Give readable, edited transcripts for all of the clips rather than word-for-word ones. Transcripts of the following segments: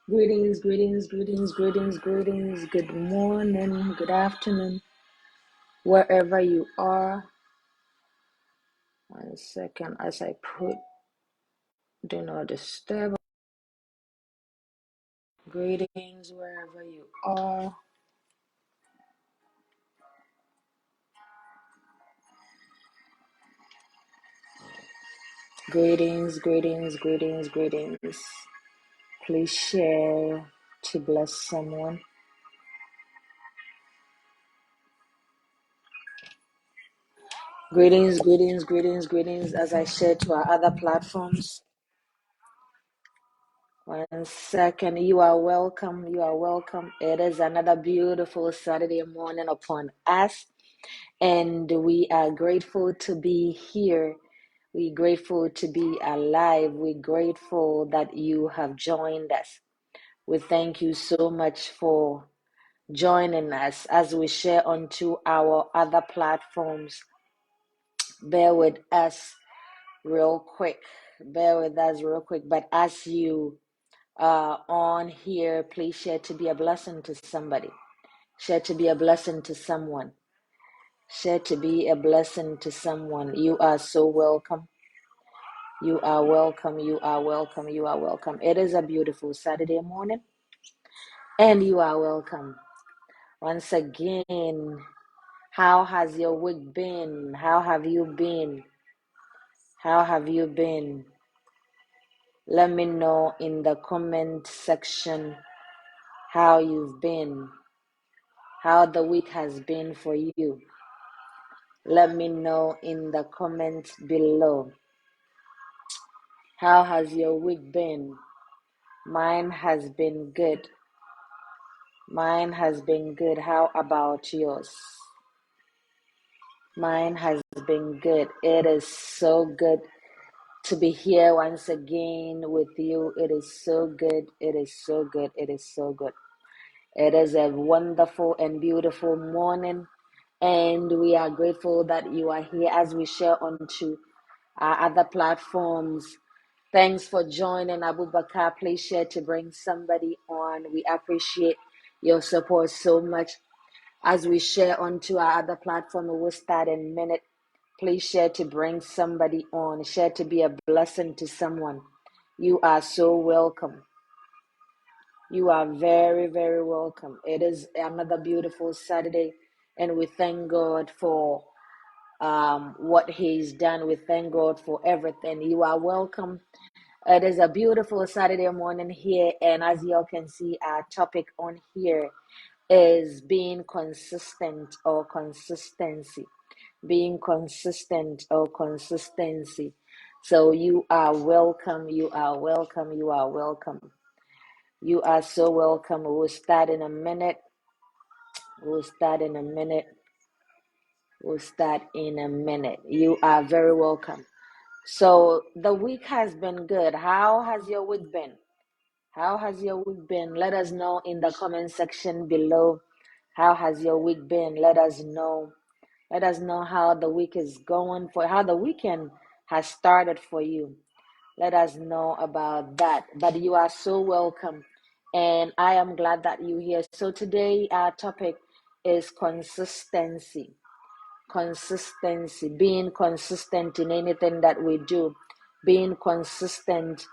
Greetings, greetings, greetings, greetings, greetings. Good morning, good afternoon, wherever you are. 1 second as I put do not disturb. Greetings, wherever you are. Greetings, greetings, greetings, greetings. Please share to bless someone. Greetings, greetings, greetings, greetings as I share to our other platforms. 1 second. You are welcome. You are welcome. It is another beautiful Saturday morning upon us, and we are grateful to be here. We're grateful to be alive. We're grateful that you have joined us. We thank you so much for joining us as we share onto our other platforms. Bear with us real quick. Bear with us real quick. But as you on here, please share to be a blessing to somebody. Share to be a blessing to someone. Share to be a blessing to someone. You are so welcome. You are welcome. You are welcome. You are welcome. It is a beautiful Saturday morning, and you are welcome. Once again, how has your week been? How have you been? How have you been? Let me know in the comment section how you've been, how the week has been for you. Let me know in the comments below. How has your week been? Mine has been good. Mine has been good. How about yours? Mine has been good. It is so good to be here once again with you. It is so good. It is so good. It is so good. It is a wonderful and beautiful morning, and we are grateful that you are here as we share onto our other platforms. Thanks for joining, Abu Bakar. Please share to bring somebody on. We appreciate your support so much. As we share onto our other platform, we will start in a minute. Please share to bring somebody on. Share to be a blessing to someone. You are so welcome. You are very, very welcome. It is another beautiful Saturday, and we thank God for what He's done. We thank God for everything. You are welcome. It is a beautiful Saturday morning here, and as y'all can see, our topic on here is being consistent or consistency. Being consistent or consistency. So you are welcome. You are welcome. You are welcome. You are so welcome. We'll start in a minute. We'll start in a minute. We'll start in a minute. You are very welcome. So the week has been good. How has your week been? How has your week been? Let us know in the comment section below. How has your week been? Let us know. Let us know how the week is going for how the weekend has started for you. Let us know about that. But you are so welcome. And I am glad that you're here. So today our topic is consistency. Consistency, being consistent in anything that we do, being consistent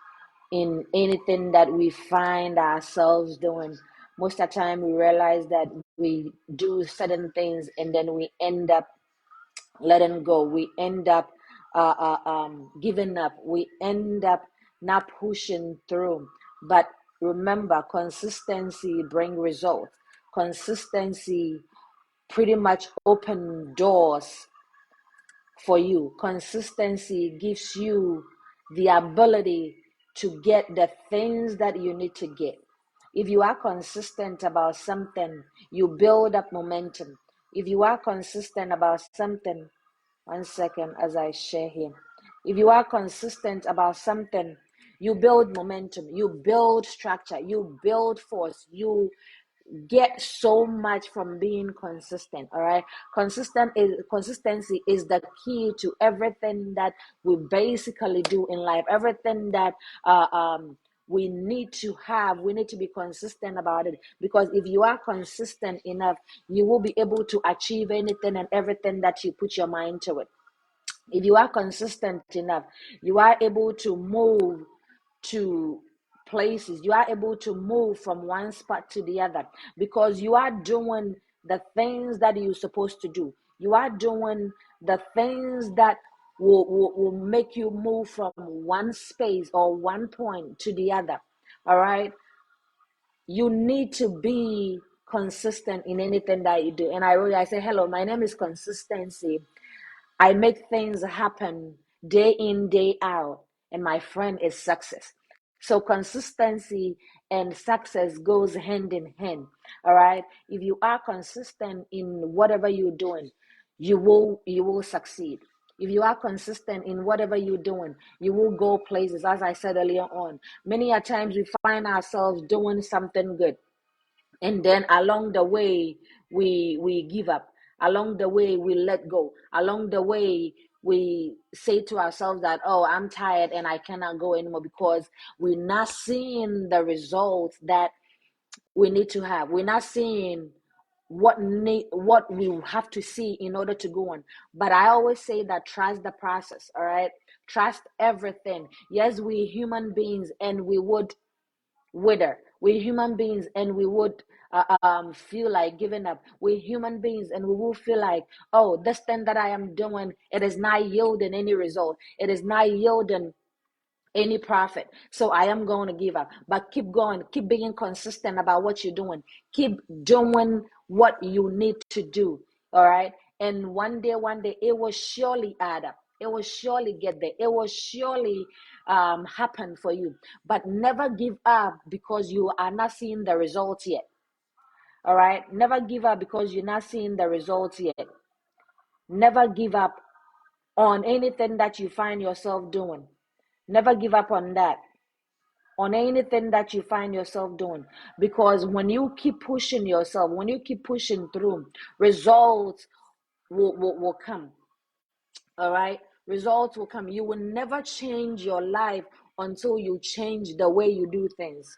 in anything that we find ourselves doing. Most of the time, we realize that we do certain things and then we end up letting go. We end up giving up. We end up not pushing through. But remember, consistency brings results. Consistency pretty much open doors for you. Consistency gives you the ability to get the things that you need to get. If you are consistent about something, you build up momentum. If you are consistent about something, 1 second as I share here. If you are consistent about something, you build momentum, you build structure, you build force, you get so much from being consistent. All right, consistency is the key to everything that we basically do in life. Everything that we need to be consistent about it. Because if you are consistent enough, you will be able to achieve anything and everything that you put your mind to it. If you are consistent enough, you are able to move to places. You are able to move from one spot to the other because you are doing the things that you're supposed to do. You are doing the things that will make you move from one space or one point to the other. All right. You need to be consistent in anything that you do. And I say, hello, my name is Consistency. I make things happen day in, day out, and my friend is success. So consistency and success goes hand in hand. All right. If you are consistent in whatever you're doing, you will succeed. If you are consistent in whatever you're doing, you will go places. As I said earlier on, many a times we find ourselves doing something good, and then along the way we give up. Along the way we let go. Along the way we say to ourselves that, oh, I'm tired and I cannot go anymore, because we're not seeing the results that we need to have. We're not seeing what we have to see in order to go on. But I always say that trust the process. All right, trust everything. Yes, we human beings and we would wither. We're human beings and we would feel like giving up. We're human beings and we will feel like, oh, this thing that I am doing, it is not yielding any result. It is not yielding any profit. So I am going to give up. But keep going. Keep being consistent about what you're doing. Keep doing what you need to do. All right. And one day, it will surely add up. It will surely get there. It will surely happen for you. But never give up because you are not seeing the results yet. All right. Never give up because you're not seeing the results yet. Never give up on anything that you find yourself doing. Never give up on that, on anything that you find yourself doing. Because when you keep pushing yourself, when you keep pushing through, results will come. All right. Results will come. You will never change your life until you change the way you do things.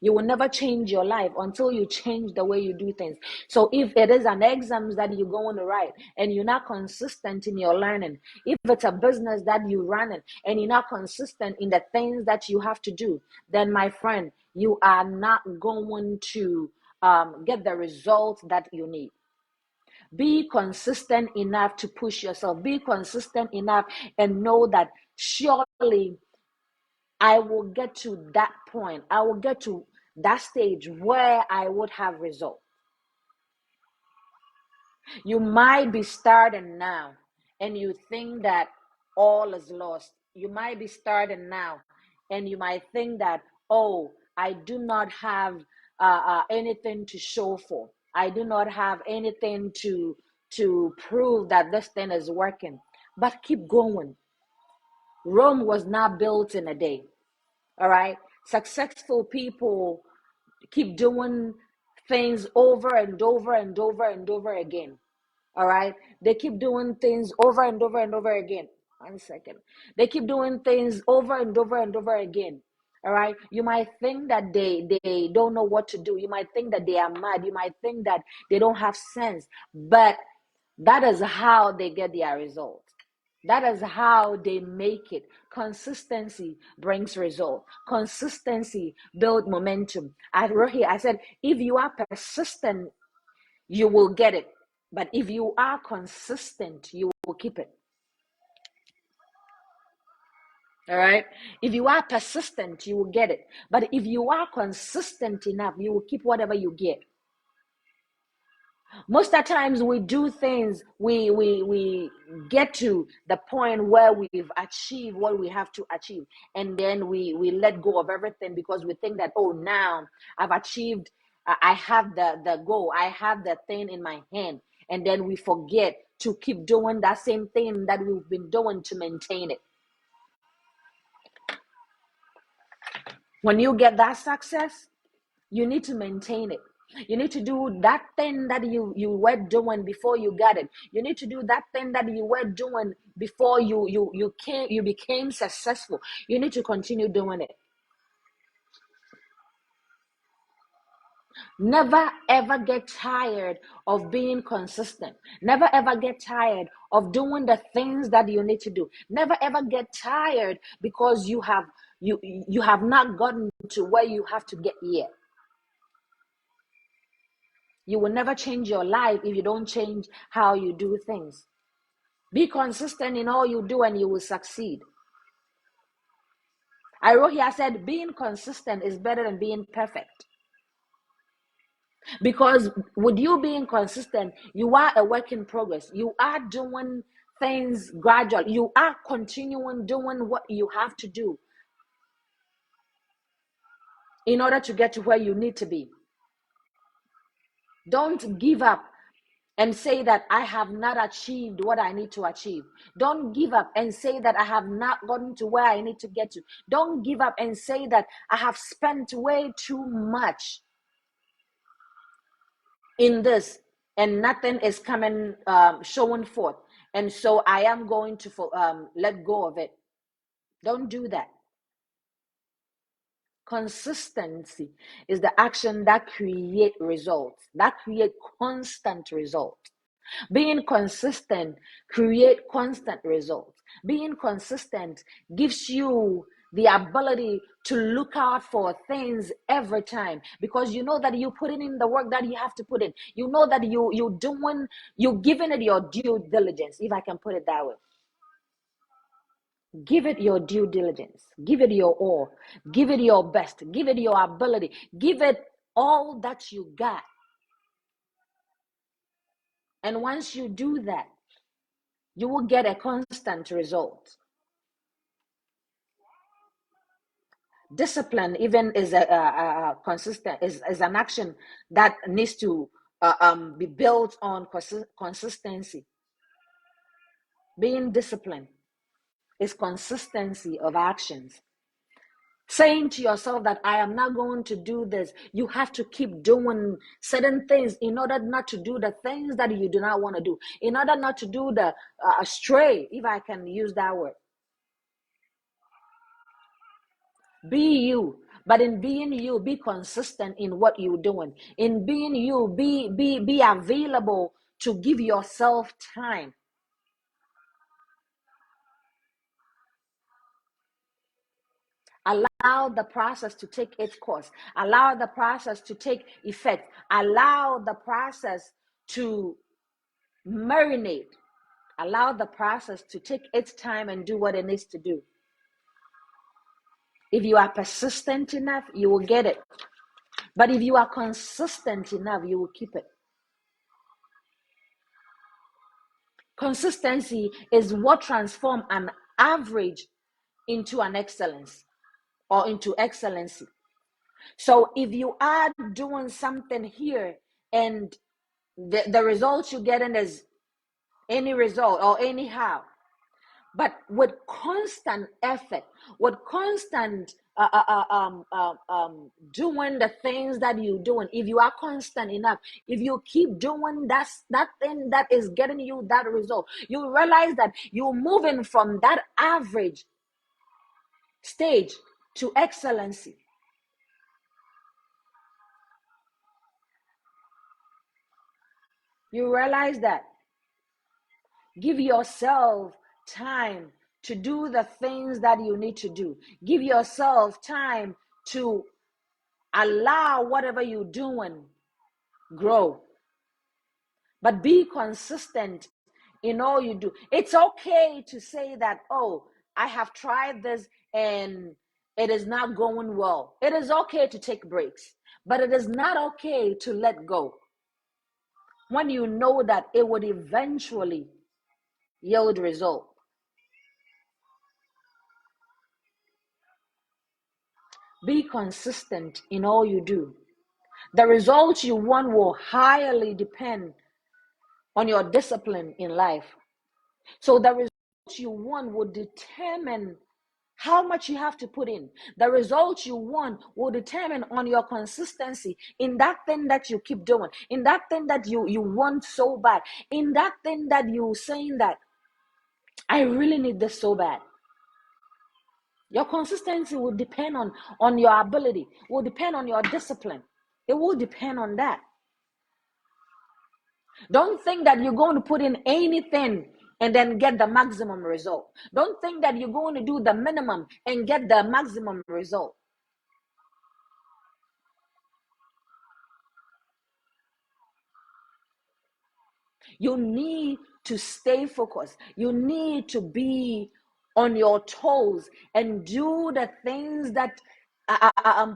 You will never change your life until you change the way you do things. So if it is an exam that you're going to write and you're not consistent in your learning, if it's a business that you're running and you're not consistent in the things that you have to do, then my friend, you are not going to get the results that you need. Be consistent enough to push yourself. Be consistent enough and know that surely I will get to that point. I will get to that stage where I would have results. You might be starting now and you think that all is lost. You might be starting now and you might think that, oh, I do not have anything to show for. I do not have anything to prove that this thing is working. But keep going. Rome was not built in a day. All right. Successful people keep doing things over and over and over and over again. All right. They keep doing things over and over and over again. 1 second. They keep doing things over and over and over again. All right. You might think that they don't know what to do. You might think that they are mad. You might think that they don't have sense. But that is how they get their results. That is how they make it. Consistency brings result. Consistency builds momentum. I wrote here, I said, if you are persistent, you will get it. But if you are consistent, you will keep it. All right. If you are persistent, you will get it. But if you are consistent enough, you will keep whatever you get. Most of the times we do things, we get to the point where we've achieved what we have to achieve, and then we let go of everything because we think that, oh, now I've achieved, I have the goal, I have the thing in my hand, and then we forget to keep doing that same thing that we've been doing to maintain it. When you get that success, you need to maintain it. You need to do that thing that you were doing before you got it. You need to do that thing that you were doing before you became successful. You need to continue doing it. Never ever get tired of being consistent. Never ever get tired of doing the things that you need to do. Never ever get tired because you have not gotten to where you have to get yet. You will never change your life if you don't change how you do things. Be consistent in all you do and you will succeed. I wrote here, I said, being consistent is better than being perfect. Because with you being consistent, you are a work in progress. You are doing things gradually. You are continuing doing what you have to do in order to get to where you need to be. Don't give up and say that I have not achieved what I need to achieve. Don't give up and say that I have not gotten to where I need to get to. Don't give up and say that I have spent way too much in this and nothing is coming, showing forth. And so I am going to let go of it. Don't do that. Consistency is the action that create results, that create constant results. Being consistent create constant results. Being consistent gives you the ability to look out for things every time because you know that you putting in the work that you have to put in. You know that you're giving it your due diligence, if I can put it that way. Give it your due diligence. Give it your all. Give it your best. Give it your ability. Give it all that you got. And once you do that, you will get a constant result. Discipline even is a consistent is an action that needs to be built on consistency. Being disciplined is consistency of actions. Saying to yourself that I am not going to do this, you have to keep doing certain things in order not to do the things that you do not want to do, in order not to do the stray, if I can use that word. Be you, but in being you, be consistent in what you're doing. In being you, be available to give yourself time. Allow the process to take its course. Allow the process to take effect. Allow the process to marinate. Allow the process to take its time and do what it needs to do. If you are persistent enough, you will get it. But if you are consistent enough, you will keep it. Consistency is what transforms an average into an excellence or into excellency. So if you are doing something here and the results you're getting is any result or anyhow, but with constant effort, with constant doing the things that you're doing, if you are constant enough, if you keep doing that thing that is getting you that result, you realize that you're moving from that average stage to excellency. You realize that. Give yourself time to do the things that you need to do. Give yourself time to allow whatever you're doing grow. But be consistent in all you do. It's okay to say that, oh, I have tried this and it is not going well. It is okay to take breaks, but it is not okay to let go when you know that it would eventually yield result. Be consistent in all you do. The results you want will highly depend on your discipline in life. So the results you want will determine how much you have to put in. The results you want will determine on your consistency in that thing that you keep doing, in that thing that you want so bad, in that thing that you're saying that I really need this so bad. Your consistency will depend on your ability, will depend on your discipline. It will depend on that. Don't think that you're going to put in anything and then get the maximum result. Don't think that you're going to do the minimum and get the maximum result. You need to stay focused. You need to be on your toes and do the things that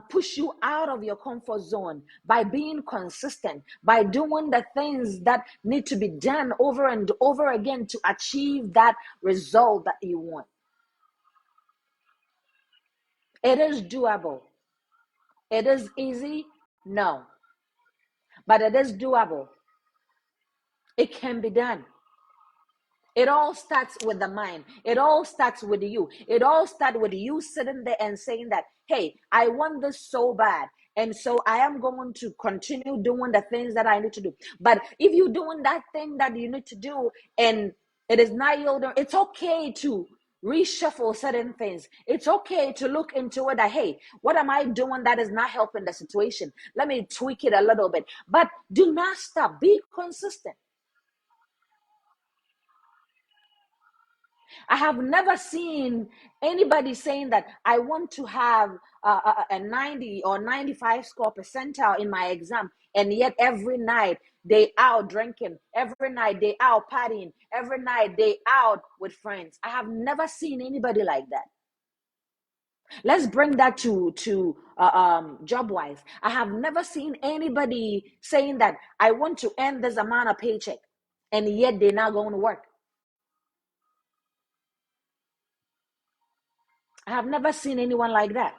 push you out of your comfort zone by being consistent, by doing the things that need to be done over and over again to achieve that result that you want. It is doable. It is easy? No. But it is doable. It can be done. It all starts with the mind. It all starts with you. It all starts with you sitting there and saying that, hey, I want this so bad. And so I am going to continue doing the things that I need to do. But if you're doing that thing that you need to do and it is not yielding, it's okay to reshuffle certain things. It's okay to look into it that, hey, what am I doing that is not helping the situation? Let me tweak it a little bit. But do not stop. Be consistent. I have never seen anybody saying that I want to have a 90 or 95 score percentile in my exam, and yet every night they out drinking, every night they out partying, every night they out with friends. I have never seen anybody like that. Let's bring that to job wise. I have never seen anybody saying that I want to earn this amount of paycheck, and yet they're not going to work. I have never seen anyone like that.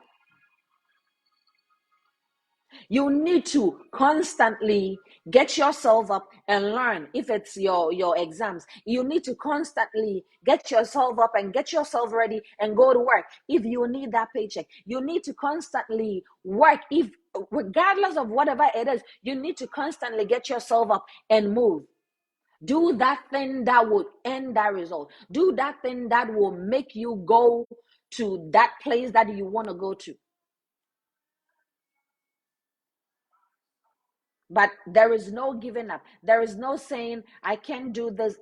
You need to constantly get yourself up and learn. If it's your exams, you need to constantly get yourself up and get yourself ready and go to work. If you need that paycheck, you need to constantly work. If regardless of whatever it is, you need to constantly get yourself up and move. Do that thing that would end that result. Do that thing that will make you go to that place that you want to go to. But there is no giving up. There is no saying I can't do this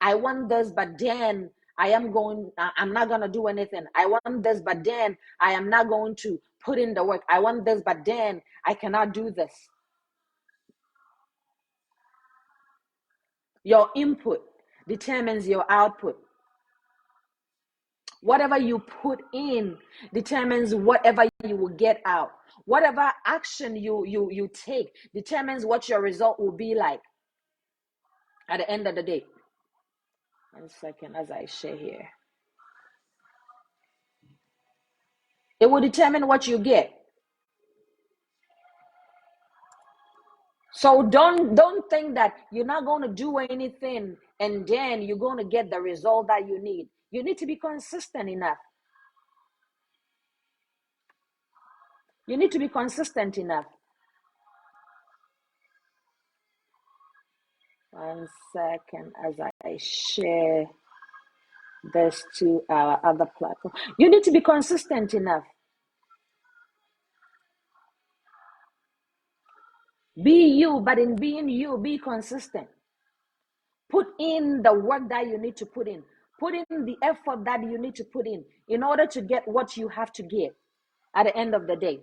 I want this, but then I'm not going to do anything. I want this, but then I am not going to put in the work. I want this, but then I cannot do this. Your input determines your output. Whatever you put in determines whatever you will get out. Whatever action you take determines what your result will be like at the end of the day. 1 second as I share here. It will determine what you get. So don't think that you're not going to do anything and then you're going to get the result that you need. You need to be consistent enough. You need to be consistent enough. 1 second as I share this to our other platform. You need to be consistent enough. Be you, but in being you, be consistent. Put in the work that you need to put in. Put in the effort that you need to put in order to get what you have to get at the end of the day.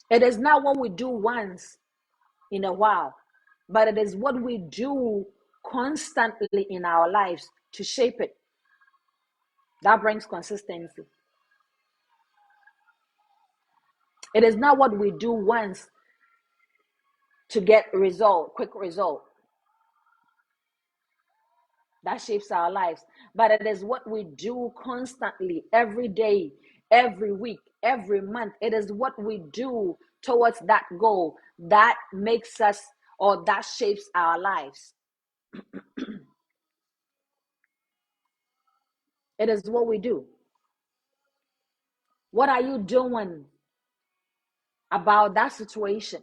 It is not what we do once in a while, but it is what we do constantly in our lives to shape it. That brings consistency. It is not what we do once to get quick result. That shapes our lives. But it is what we do constantly, every day, every week, every month. It is what we do towards that goal that makes us or that shapes our lives. It is what we do. What are you doing about that situation?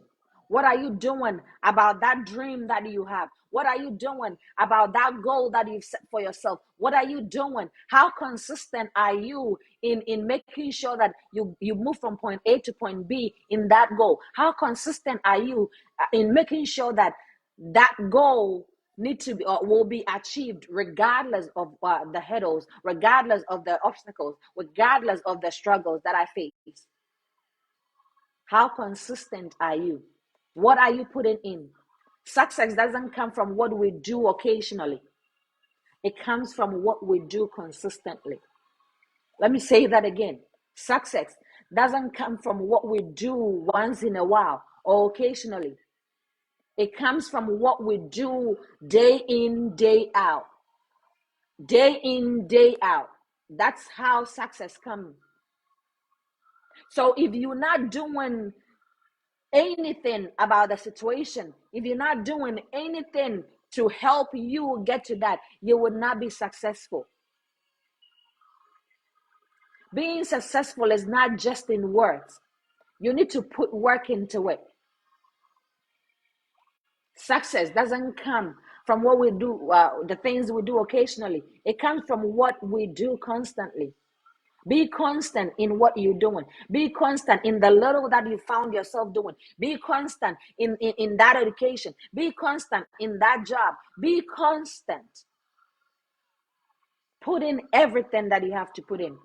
What are you doing about that dream that you have? What are you doing about that goal that you've set for yourself? What are you doing? How consistent are you in making sure that you move from point A to point B in that goal? How consistent are you in making sure that that goal need to be or will be achieved regardless of the hurdles, regardless of the obstacles, regardless of the struggles that I face? How consistent are you? What are you putting in? Success doesn't come from what we do occasionally. It comes from what we do consistently. Let me say that again. Success doesn't come from what we do once in a while or occasionally. It comes from what we do day in, day out. Day in, day out. That's how success comes. So if you're not doing anything about the situation, if you're not doing anything to help you get to that, you will not be successful. Being successful is not just in words. You need to put work into it. Success doesn't come from what we do, the things we do occasionally. It comes from what we do constantly. Be constant in what you're doing. Be constant in the little that you found yourself doing. Be constant in that education. Be constant in that job. Be constant. Put in everything that you have to put in.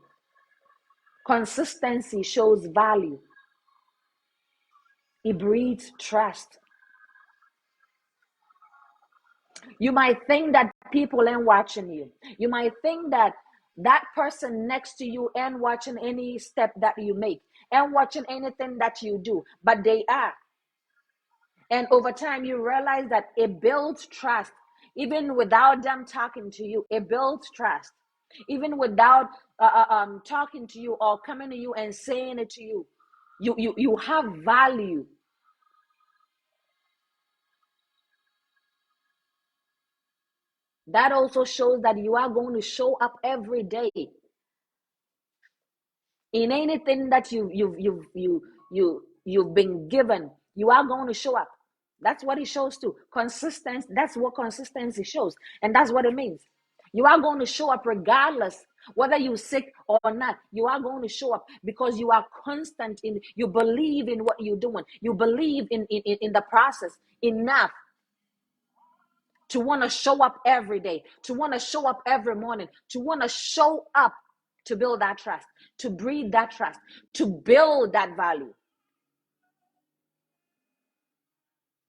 Consistency shows value. It breeds trust. You might think that people ain't watching you. You might think that that person next to you ain't watching any step that you make, ain't watching anything that you do, but they are. And over time, you realize that it builds trust. Even without them talking to you, it builds trust. Even without talking to you or coming to you and saying it to you, you have value. That also shows that you are going to show up every day in anything that you've been given. You are going to show up. That's what it shows too. Consistency. That's what consistency shows, and that's what it means. You are going to show up regardless whether you're sick or not. You are going to show up because you are constant in. You believe in what you're doing. You believe in the process enough to want to show up every day, to want to show up every morning, to want to show up to build that trust, to breed that trust, to build that value.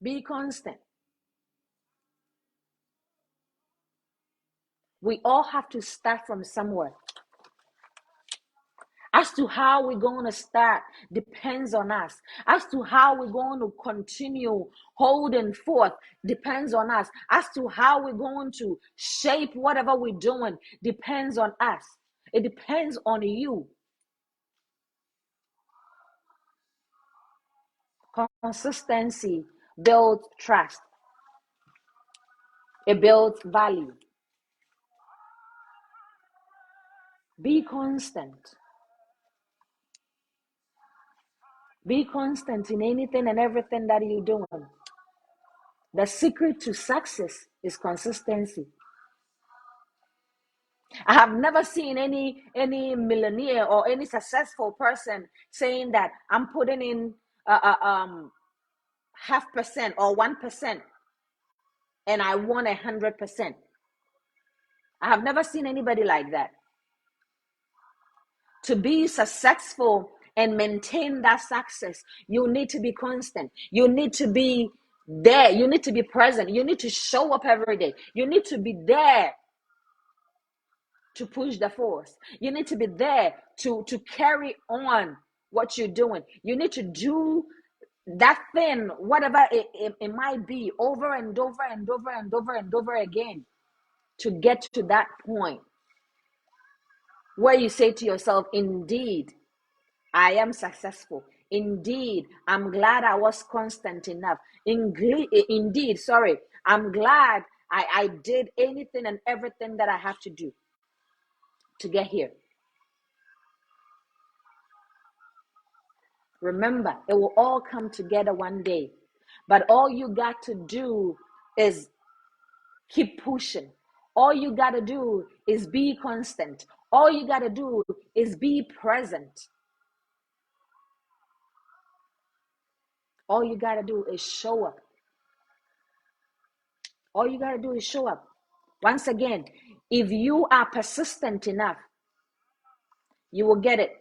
Be constant. We all have to start from somewhere. As to how we're going to start depends on us. As to how we're going to continue holding forth depends on us. As to how we're going to shape whatever we're doing depends on us. It depends on you. Consistency builds trust. It builds value. Be constant. Be constant in anything and everything that you're doing. The secret to success is consistency. I have never seen any millionaire or any successful person saying that I'm putting in 0.5% or 1% and I want 100%. I have never seen anybody like that. To be successful and maintain that success, you need to be constant. You need to be there. You need to be present. You need to show up every day. You need to be there to push the force. You need to be there to carry on what you're doing. You need to do that thing, whatever it might be, over and over and over and over and over again to get to that point where you say to yourself, indeed, I am successful. Indeed, I'm glad I was constant enough. Indeed, sorry, I'm glad I did anything and everything that I have to do to get here. Remember, it will all come together one day. But all you got to do is keep pushing. All you got to do is be constant. All you got to do is be present. All you got to do is show up. All you got to do is show up. Once again, if you are persistent enough, you will get it.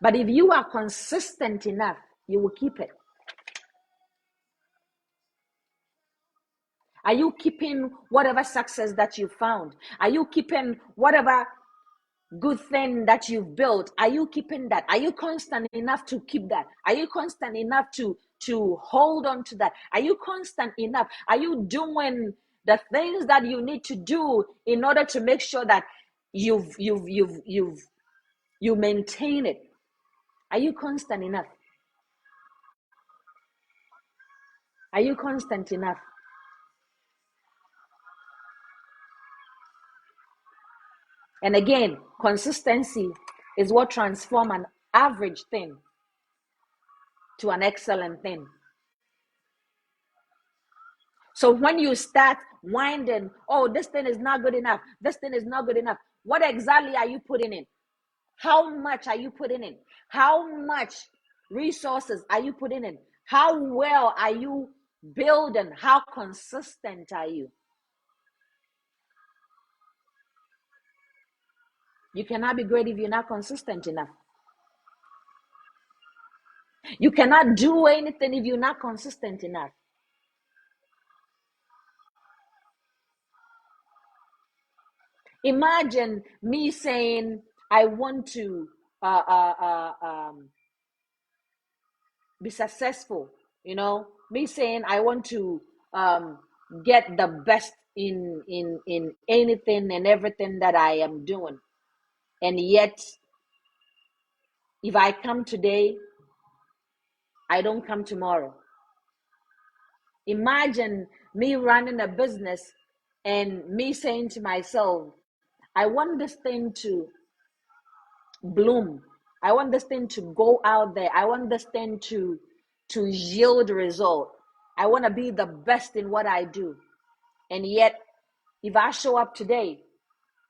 But if you are consistent enough, you will keep it. Are you keeping whatever success that you found? Are you keeping whatever good thing that you've built? Are you keeping that? Are you constant enough to keep that? Are you constant enough to hold on to that? Are you constant enough? Are you doing the things that you need to do in order to make sure that you maintain it? Are you constant enough? Are you constant enough? And again, consistency is what transforms an average thing to an excellent thing. So when you start winding, oh, this thing is not good enough, this thing is not good enough, what exactly are you putting in? How much are you putting in? How much resources are you putting in? How well are you building? How consistent are you? You cannot be great if you're not consistent enough. You cannot do anything if you're not consistent enough. Imagine me saying, I want to be successful, me saying, I want to get the best in anything and everything that I am doing. And yet, if I come today, I don't come tomorrow. Imagine me running a business and me saying to myself, I want this thing to bloom. I want this thing to go out there. I want this thing to yield result. I want to be the best in what I do. And yet, if I show up today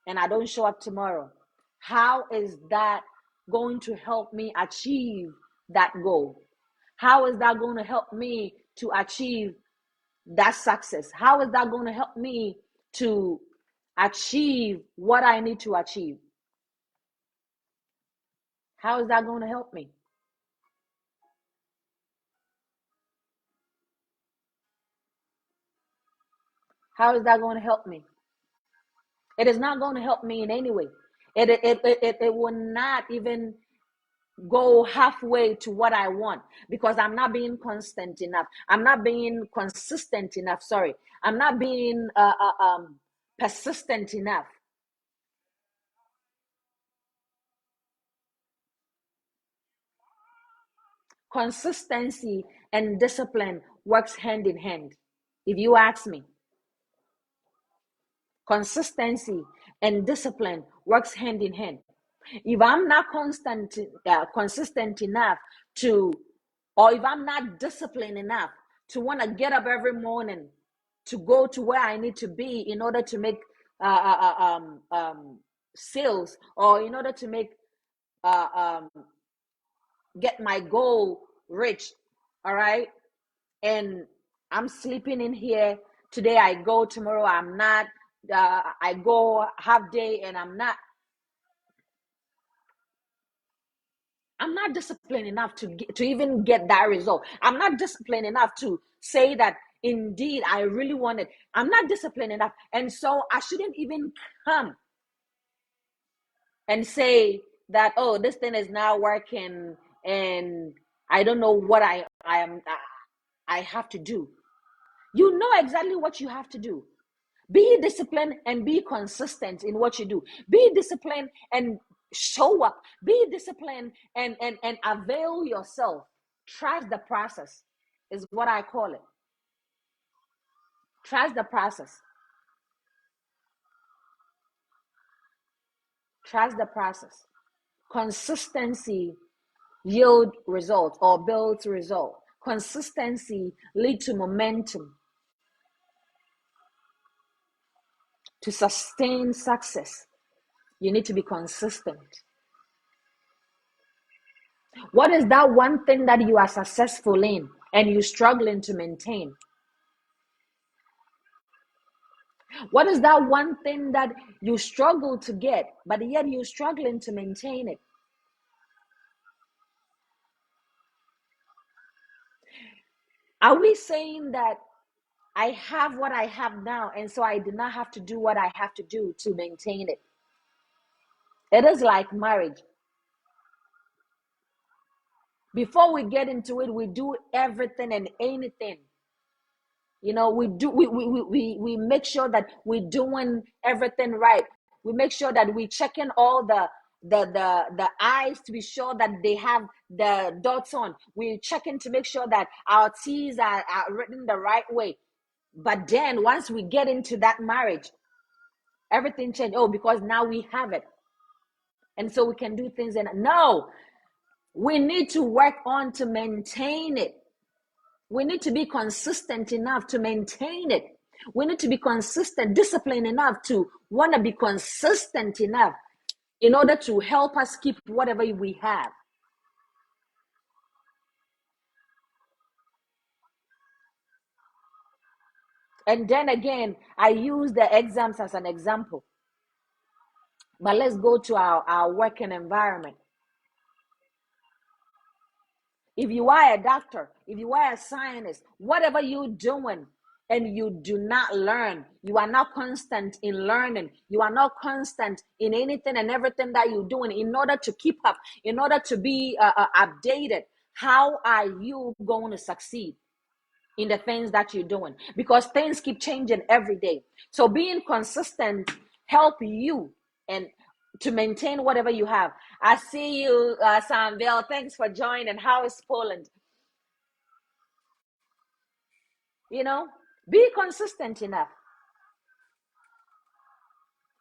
and I don't show up tomorrow, how is that going to help me achieve that goal? How is that going to help me to achieve that success? How is that going to help me to achieve what I need to achieve? How is that going to help me? How is that going to help me? It is not going to help me in any way. It will not even go halfway to what I want because I'm not being constant enough. I'm not being consistent enough. Sorry. I'm not being persistent enough. Consistency and discipline works hand in hand. If you ask me, consistency and discipline works hand in hand. If I'm not consistent enough to, or if I'm not disciplined enough to want to get up every morning to go to where I need to be in order to make sales, or in order to make uh, um, get my goal reached, all right? And I'm sleeping in here. Today I go, tomorrow I'm not. I go half day and I'm not disciplined enough to even get that result. I'm not disciplined enough to say that indeed I really want it. I'm not disciplined enough. And so I shouldn't even come and say that, oh, this thing is not working and I don't know what I have to do. You know exactly what you have to do. Be disciplined and be consistent in what you do. Be disciplined and show up. Be disciplined and avail yourself. Trust the process is what I call it. Trust the process. Trust the process. Consistency yield results or builds result. consistency lead to momentum, to sustain success. You need to be consistent. What is that one thing that you are successful in and you're struggling to maintain? What is that one thing that you struggle to get, but yet you're struggling to maintain it? Are we saying that I have what I have now, and so I do not have to do what I have to do to maintain it? It is like marriage. Before we get into it, we do everything and anything. You know, we make sure that we're doing everything right. We make sure that we checking all the I's to be sure that they have the dots on. We're checking to make sure that our T's are written the right way. But then once we get into that marriage, everything changed. Oh, because now we have it. And so we can do things. And no, we need to work on to maintain it. We need to be consistent enough to maintain it. We need to be consistent, disciplined enough to want to be consistent enough in order to help us keep whatever we have. And then again, I use the exams as an example. But let's go to our working environment. If you are a doctor, if you are a scientist, whatever you're doing, and you do not learn, you are not constant in learning, you are not constant in anything and everything that you're doing in order to keep up, in order to be updated, how are you going to succeed in the things that you're doing? Because things keep changing every day. So being consistent help you and to maintain whatever you have. I see you, Samville. Thanks for joining. How is Poland? You know, be consistent enough.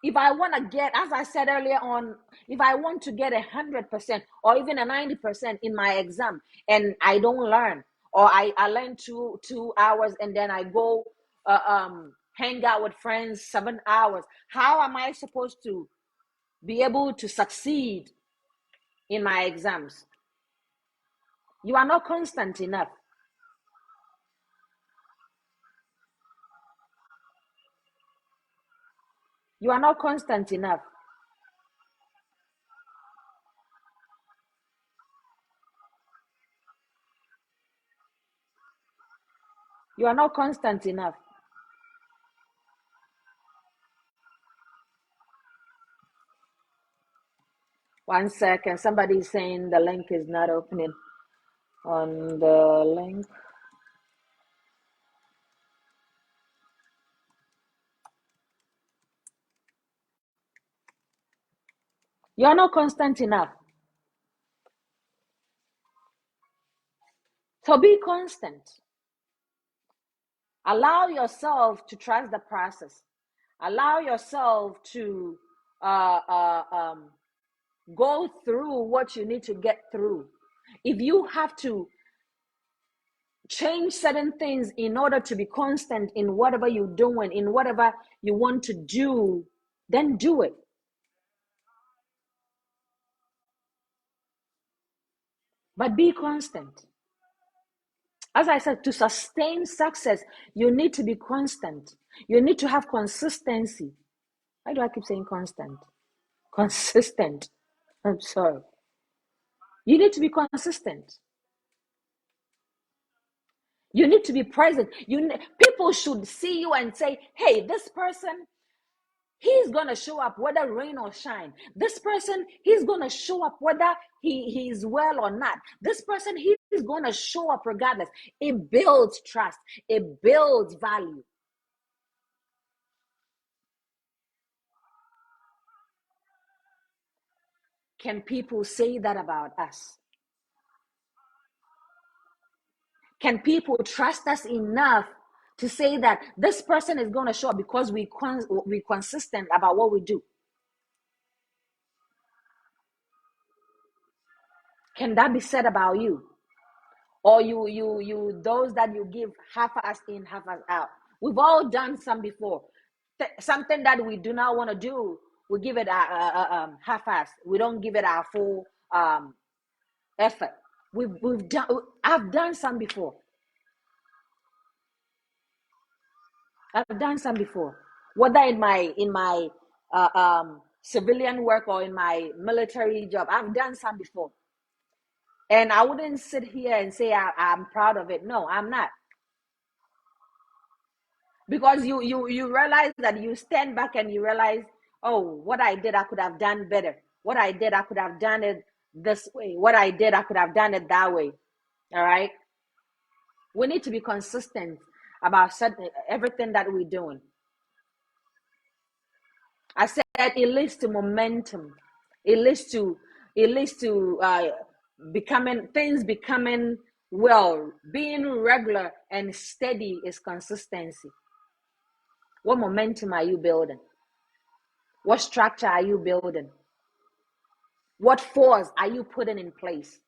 If I want to get, as I said earlier on, if I want to get 100% or even a 90% in my exam and I don't learn, or I learn 2 hours and then I go hang out with friends 7 hours, how am I supposed to be able to succeed in my exams? You are not constant enough. You are not constant enough. You are not constant enough. One second. Somebody is saying the link is not opening on the link. You are not constant enough. So be constant. Allow yourself to trust the process. Allow yourself to go through what you need to get through. If you have to change certain things in order to be constant in whatever you're doing, in whatever you want to do, then do it. But be constant. As I said, to sustain success, you need to be constant. You need to have consistency. Why do I keep saying constant? Consistent. I'm sorry. You need to be consistent. You need to be present. People should see you and say, hey, this person, he's going to show up whether rain or shine. This person, he's going to show up whether he's well or not. This person, he's going to show up regardless. It builds trust. It builds value. Can people say that about us? Can people trust us enough to say that this person is going to show up because we're consistent about what we do? Can that be said about you? or those that you give half-ass in, half-ass out. We've all done some before. Something that we do not want to do, we give it a half-ass. We don't give it our full effort. We've done. I've done some before. I've done some before, whether in my civilian work or in my military job. I've done some before, and I wouldn't sit here and say I'm proud of it. No, I'm not, because you realize that you stand back and you realize, oh, what I did I could have done better. What I did I could have done it this way. What I did I could have done it that way. All right. We need to be consistent about everything that we're doing. I said it leads to momentum. It leads to becoming well. Being regular and steady is consistency. What momentum are you building? What structure are you building? What force are you putting in place?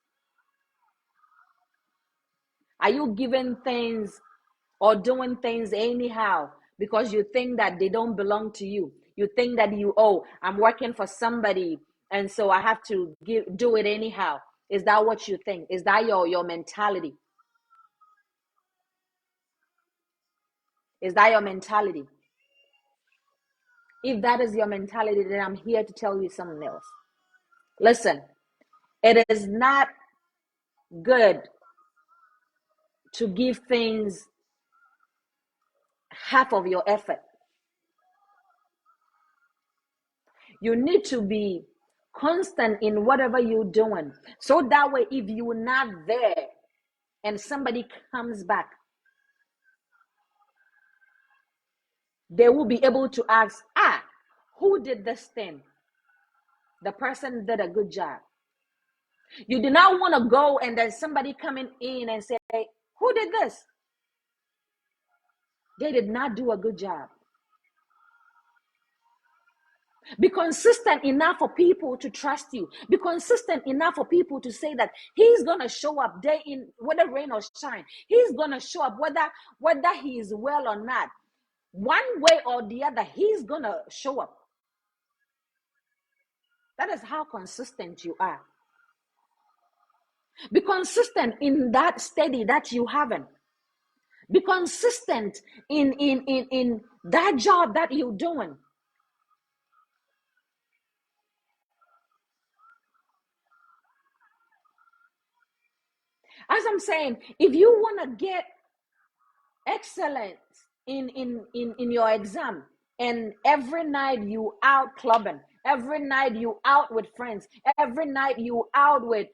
Are you giving things or doing things anyhow because you think that they don't belong to you? You think that I'm working for somebody, and so I have to do it anyhow. Is that what you think? Is that your mentality? Is that your mentality? If that is your mentality, then I'm here to tell you something else. Listen, it is not good to give things half of your effort. You need to be constant in whatever you're doing, so that way if you're not there and somebody comes back, they will be able to ask, who did this thing? The person did a good job. You do not want to go and then somebody coming in and say, who did this? They did not do a good job. Be consistent enough for people to trust you. Be consistent enough for people to say that he's going to show up day in, whether rain or shine. He's going to show up whether he is well or not. One way or the other, he's going to show up. That is how consistent you are. Be consistent in that steady that you haven't. Be consistent in that job that you're doing. As I'm saying, if you want to get excellence in your exam, and every night you out clubbing, every night you out with friends, every night you out with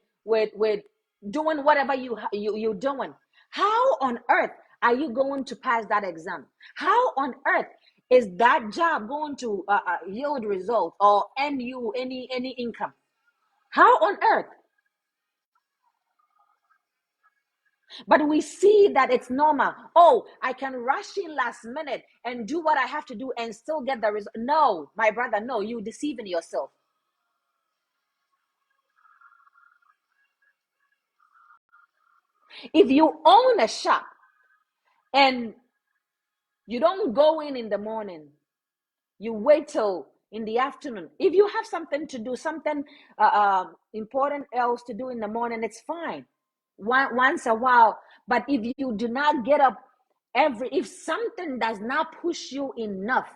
doing whatever you're doing, how on earth are you going to pass that exam? How on earth is that job going to yield results or earn you any income? How on earth? But we see that it's normal. Oh, I can rush in last minute and do what I have to do and still get the result. No, my brother, no, you're deceiving yourself. If you own a shop and you don't go in the morning, you wait till in the afternoon. If you have something to do, something important else to do in the morning, it's fine. Once a while. But if you do not get up if something does not push you enough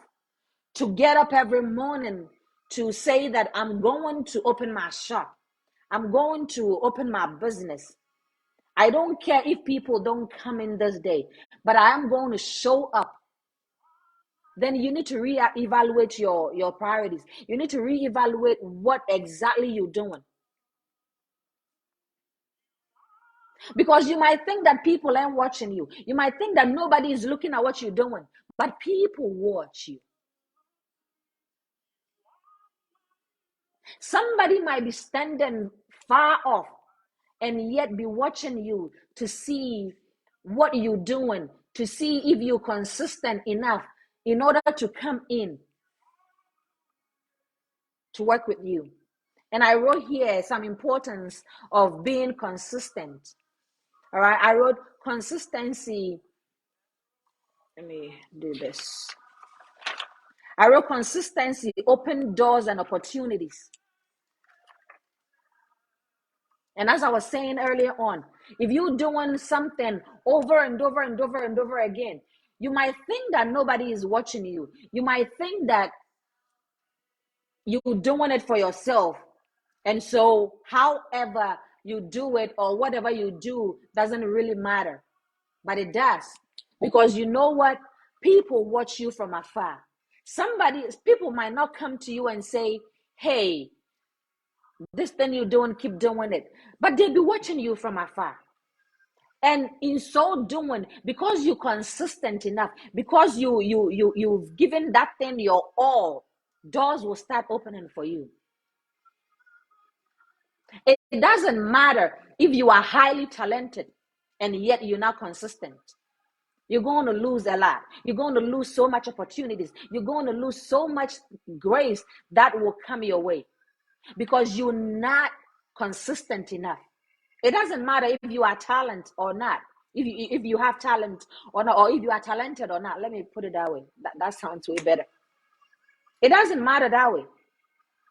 to get up every morning to say that I'm going to open my shop, I'm going to open my business, I don't care if people don't come in this day, but I am going to show up, then you need to reevaluate your priorities. You need to reevaluate what exactly you're doing. Because you might think that people ain't watching you. You might think that nobody is looking at what you're doing, but people watch you. Somebody might be standing far off and yet be watching you to see what you're doing, to see if you're consistent enough in order to come in to work with you. And I wrote here some importance of being consistent. All right. I wrote consistency. Let me do this. I wrote consistency, open doors and opportunities. And as I was saying earlier on, if you're doing something over and over and over and over again, you might think that nobody is watching you. You might think that you're doing it for yourself. And so, however you do it or whatever you do doesn't really matter. But it does. Because you know what? People watch you from afar. People might not come to you and say, hey, this thing you're doing, keep doing it. But they'll be watching you from afar. And in so doing, because you're consistent enough, because you've given that thing your all, doors will start opening for you. It doesn't matter if you are highly talented and yet you're not consistent. You're going to lose a lot. You're going to lose so much opportunities. You're going to lose so much grace that will come your way because you're not consistent enough. It doesn't matter if you are talent or not. If you have talent or not, or if you are talented or not. Let me put it that way. That sounds way better. It doesn't matter that way.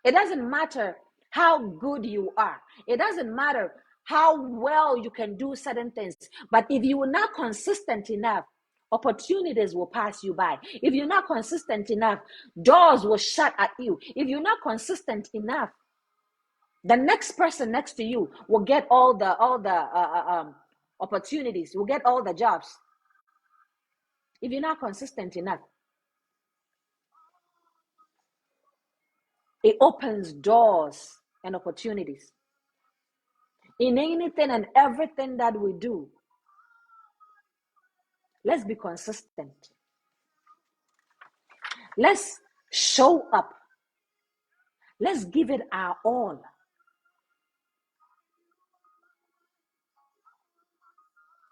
It doesn't matter how good you are. It doesn't matter how well you can do certain things. But if you are not consistent enough, opportunities will pass you by. If you're not consistent enough, doors will shut at you. If you're not consistent enough, the next person next to you will get all the opportunities, will get all the jobs. If you're not consistent enough, it opens doors and opportunities. In anything and everything that we do, let's be consistent. Let's show up. Let's give it our all.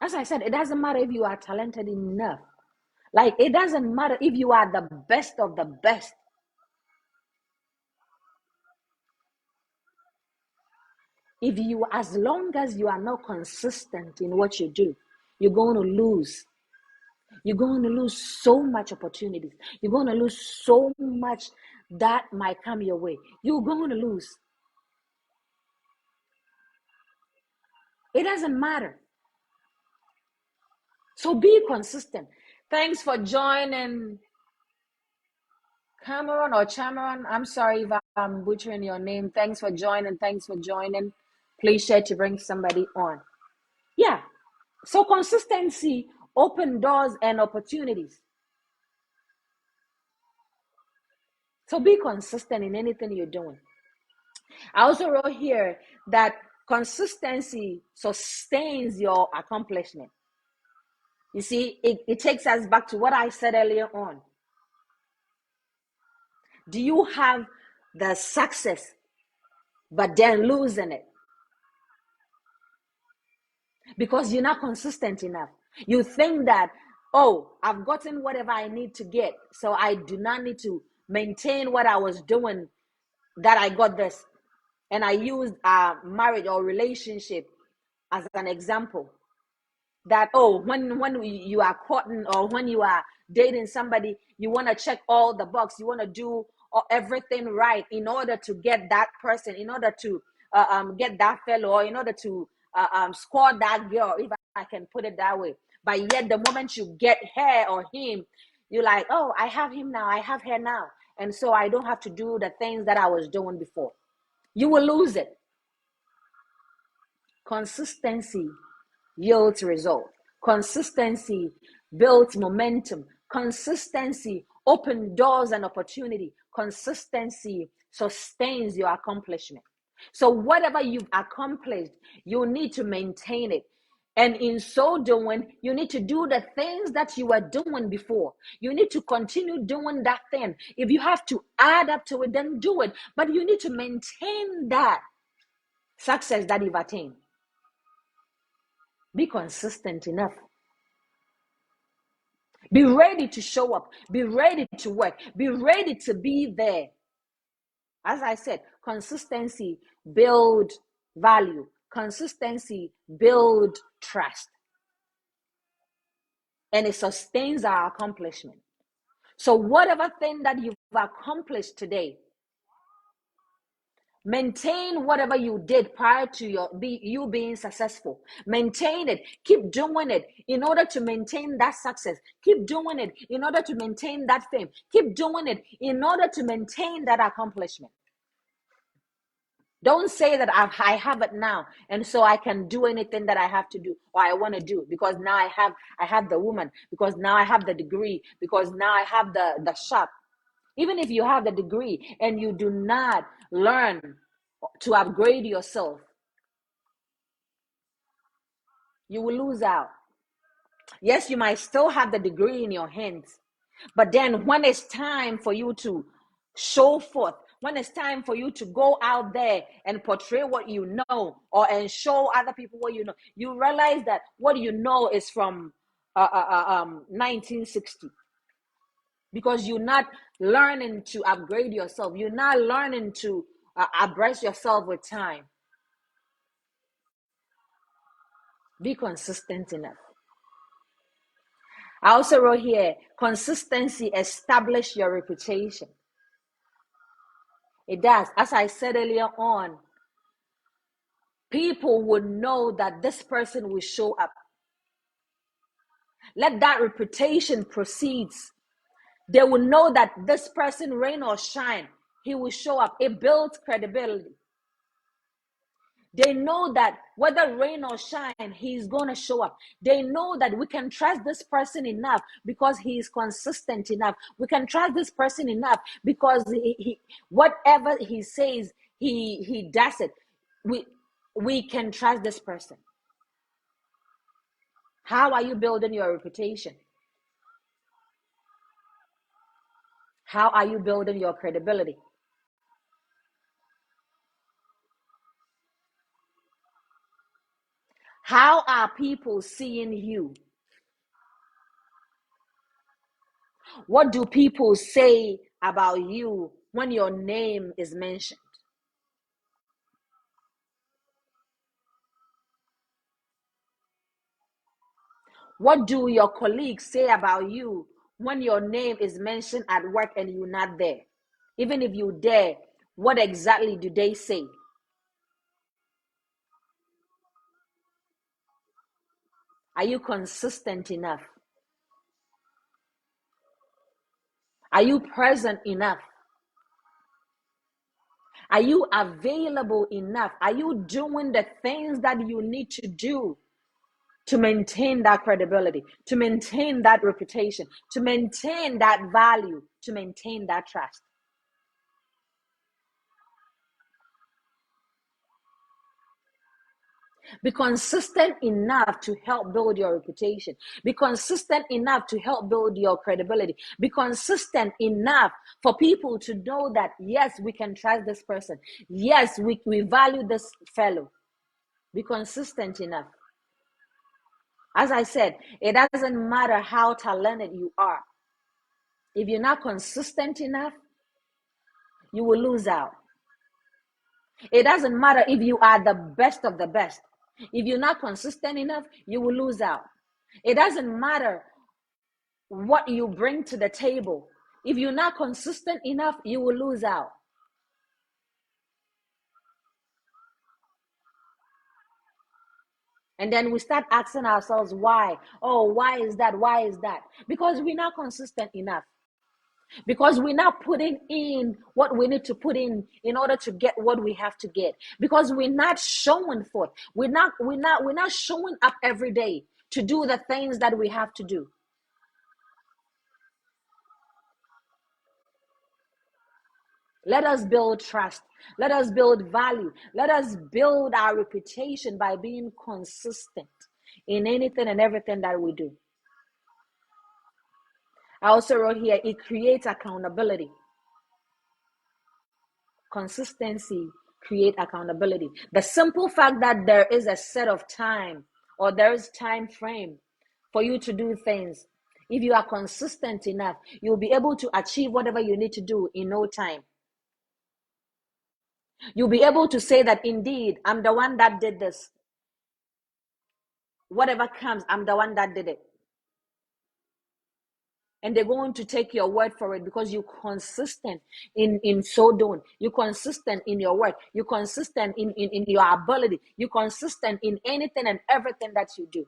As I said, it doesn't matter if you are talented enough. Like, it doesn't matter if you are the best of the best. As long as you are not consistent in what you do, you're going to lose. You're going to lose so much opportunities. You're going to lose so much that might come your way. You're going to lose. It doesn't matter. So be consistent. Thanks for joining, Cameron or Chamaron. I'm sorry if I'm butchering your name. Thanks for joining. Thanks for joining. Please share to bring somebody on. Yeah. So consistency open doors and opportunities. So be consistent in anything you're doing. I also wrote here that consistency sustains your accomplishment. You see, it takes us back to what I said earlier on. Do you have the success, but then losing it? Because you're not consistent enough. You think that, oh, I've gotten whatever I need to get, so I do not need to maintain what I was doing, that I got this. And I used marriage or relationship as an example. That, oh, when you are courting or when you are dating somebody, you want to check all the box. You want to do everything right in order to get that person, in order to get that fellow, or in order to score that girl, if I can put it that way. But yet the moment you get her or him, you're like, oh, I have him now, I have her now, and so I don't have to do the things that I was doing before. You will lose it. Consistency yields result. Consistency builds momentum. Consistency opens doors and opportunity. Consistency sustains your accomplishment. So whatever you've accomplished, you need to maintain it. And in so doing, you need to do the things that you were doing before. You need to continue doing that thing. If you have to add up to it, then do it. But you need to maintain that success that you've attained. Be consistent enough. Be ready to show up. Be ready to work. Be ready to be there. As I said, consistency builds value. Consistency builds trust, and it sustains our accomplishment. So whatever thing that you've accomplished today, maintain whatever you did prior to you being successful. Maintain it. Keep doing it in order to maintain that success. Keep doing it in order to maintain that fame. Keep doing it in order to maintain that accomplishment. Don't say that I have it now, and so I can do anything that I have to do or I want to do, because now I have the woman, because now I have the degree, because now I have the shop. Even if you have the degree and you do not learn to upgrade yourself, you will lose out. Yes, you might still have the degree in your hands, but then when it's time for you to show forth, when it's time for you to go out there and portray what you know, or and show other people what you know, you realize that what you know is from 1960, because you're not learning to upgrade yourself. You're not learning to abreast yourself with time. Be consistent enough. I also wrote here, consistency establish your reputation. It does. As I said earlier on, people would know that this person will show up. Let that reputation proceeds. They will know that this person, rain or shine, he will show up. It builds credibility. They know that whether rain or shine, he's going to show up. They know that we can trust this person enough because he is consistent enough. We can trust this person enough because he whatever he says, he does it. We can trust this person. How are you building your reputation? How are you building your credibility? How are people seeing you? What do people say about you when your name is mentioned? What do your colleagues say about you when your name is mentioned at work and you're not there? Even if you're there, what exactly do they say? Are you consistent enough? Are you present enough? Are you available enough? Are you doing the things that you need to do to maintain that credibility, to maintain that reputation, to maintain that value, to maintain that trust? Be consistent enough to help build your reputation. Be consistent enough to help build your credibility. Be consistent enough for people to know that, yes, we can trust this person. Yes, we value this fellow. Be consistent enough. As I said, it doesn't matter how talented you are. If you're not consistent enough, you will lose out. It doesn't matter if you are the best of the best. If you're not consistent enough, you will lose out. It doesn't matter what you bring to the table. If you're not consistent enough, you will lose out. And then we start asking ourselves why. Oh, why is that? Why is that? Because we're not consistent enough. Because we're not putting in what we need to put in order to get what we have to get. Because we're not showing forth. We're not showing up every day to do the things that we have to do. Let us build trust. Let us build value. Let us build our reputation by being consistent in anything and everything that we do. I also wrote here, it creates accountability. Consistency create accountability. The simple fact that there is a set of time, or there is time frame for you to do things, if you are consistent enough, you'll be able to achieve whatever you need to do in no time. You'll be able to say that indeed, I'm the one that did this. Whatever comes, I'm the one that did it. And they're going to take your word for it because you're consistent in so doing. You're consistent in your work. You're consistent in your ability. You're consistent in anything and everything that you do.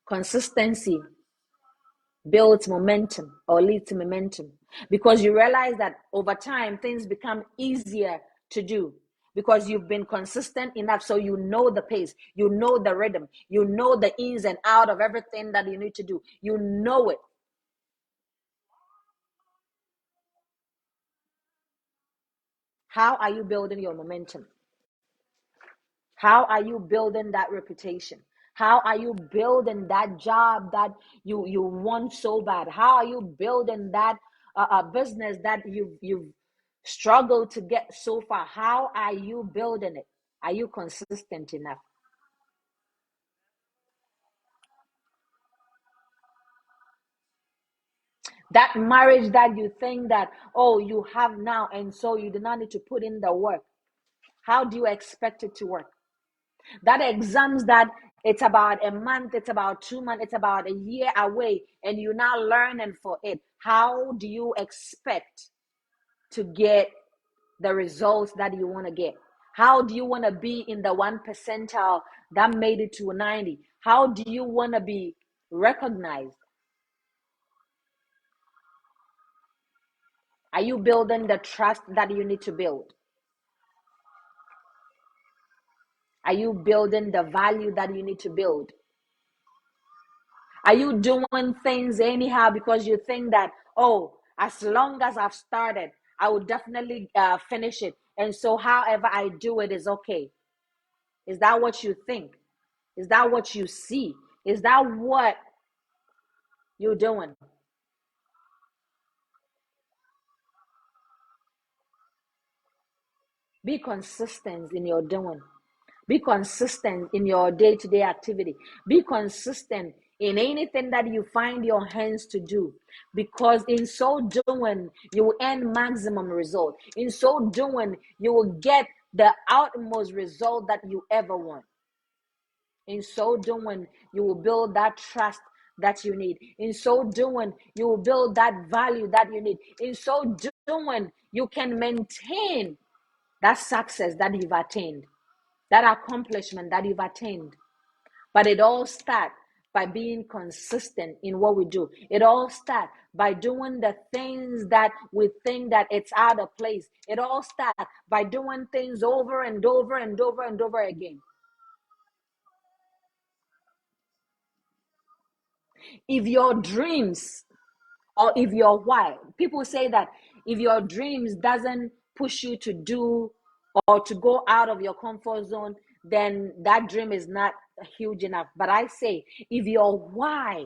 Consistency builds momentum or leads to momentum because you realize that over time things become easier to do because you've been consistent enough, so you know the pace, you know the rhythm, you know the ins and out of everything that you need to do. You know it. How are you building your momentum? How are you building that reputation? How are you building that job that you want so bad? How are you building that business that you've struggled to get so far? How are you building it? Are you consistent enough? That marriage that you think that, oh, you have now, and so you do not need to put in the work. How do you expect it to work? That exams that it's about a month, it's about 2 months, it's about a year away, and you're now learning for it. How do you expect to get the results that you want to get? How do you want to be in the 1 percentile that made it to 90? How do you want to be recognized? Are you building the trust that you need to build? Are you building the value that you need to build? Are you doing things anyhow because you think that, oh, as long as I've started, I will definitely finish it. And so, however I do it is okay. Is that what you think? Is that what you see? Is that what you're doing? Be consistent in your doing. Be consistent in your day to day activity. Be consistent in anything that you find your hands to do. Because in so doing, you will earn maximum result. In so doing, you will get the utmost result that you ever want. In so doing, you will build that trust that you need. In so doing, you will build that value that you need. In so doing, you can maintain that success that you've attained, that accomplishment that you've attained. But it all starts by being consistent in what we do. It all starts by doing the things that we think that it's out of place. It all starts by doing things over and over and over and over again. If your dreams or if your why, people say that if your dreams doesn't push you to do or to go out of your comfort zone, then that dream is not huge enough. But I say, if your why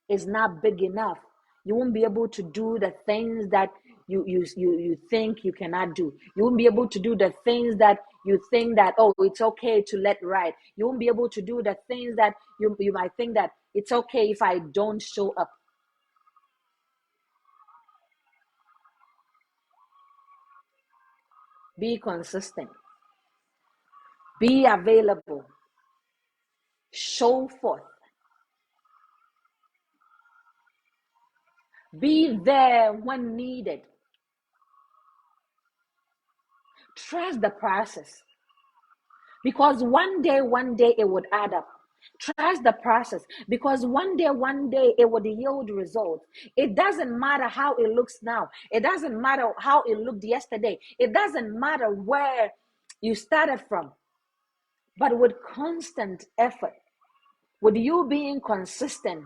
is not big enough, you won't be able to do the things that you think you cannot do. You won't be able to do the things that you think that, oh, it's okay to let ride. You won't be able to do the things that you might think that it's okay if I don't show up. Be consistent, be available, show forth, be there when needed. Trust the process because one day it would add up. Trust the process because one day it would yield results. It doesn't matter how it looks now, it doesn't matter how it looked yesterday, it doesn't matter where you started from, but with constant effort, with you being consistent,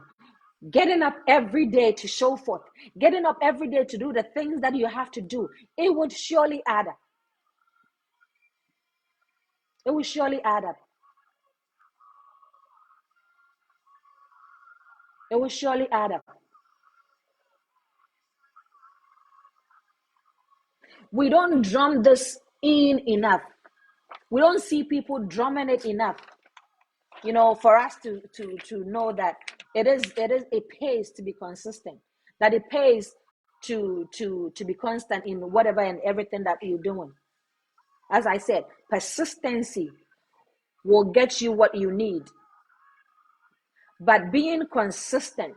getting up every day to show forth, getting up every day to do the things that you have to do, it would surely add up. It will surely add up. It will surely add up. We don't drum this in enough. We don't see people drumming it enough. For us to know that it pays to be consistent, that it pays to be constant in whatever and everything that you're doing. As I said, persistency will get you what you need, but being consistent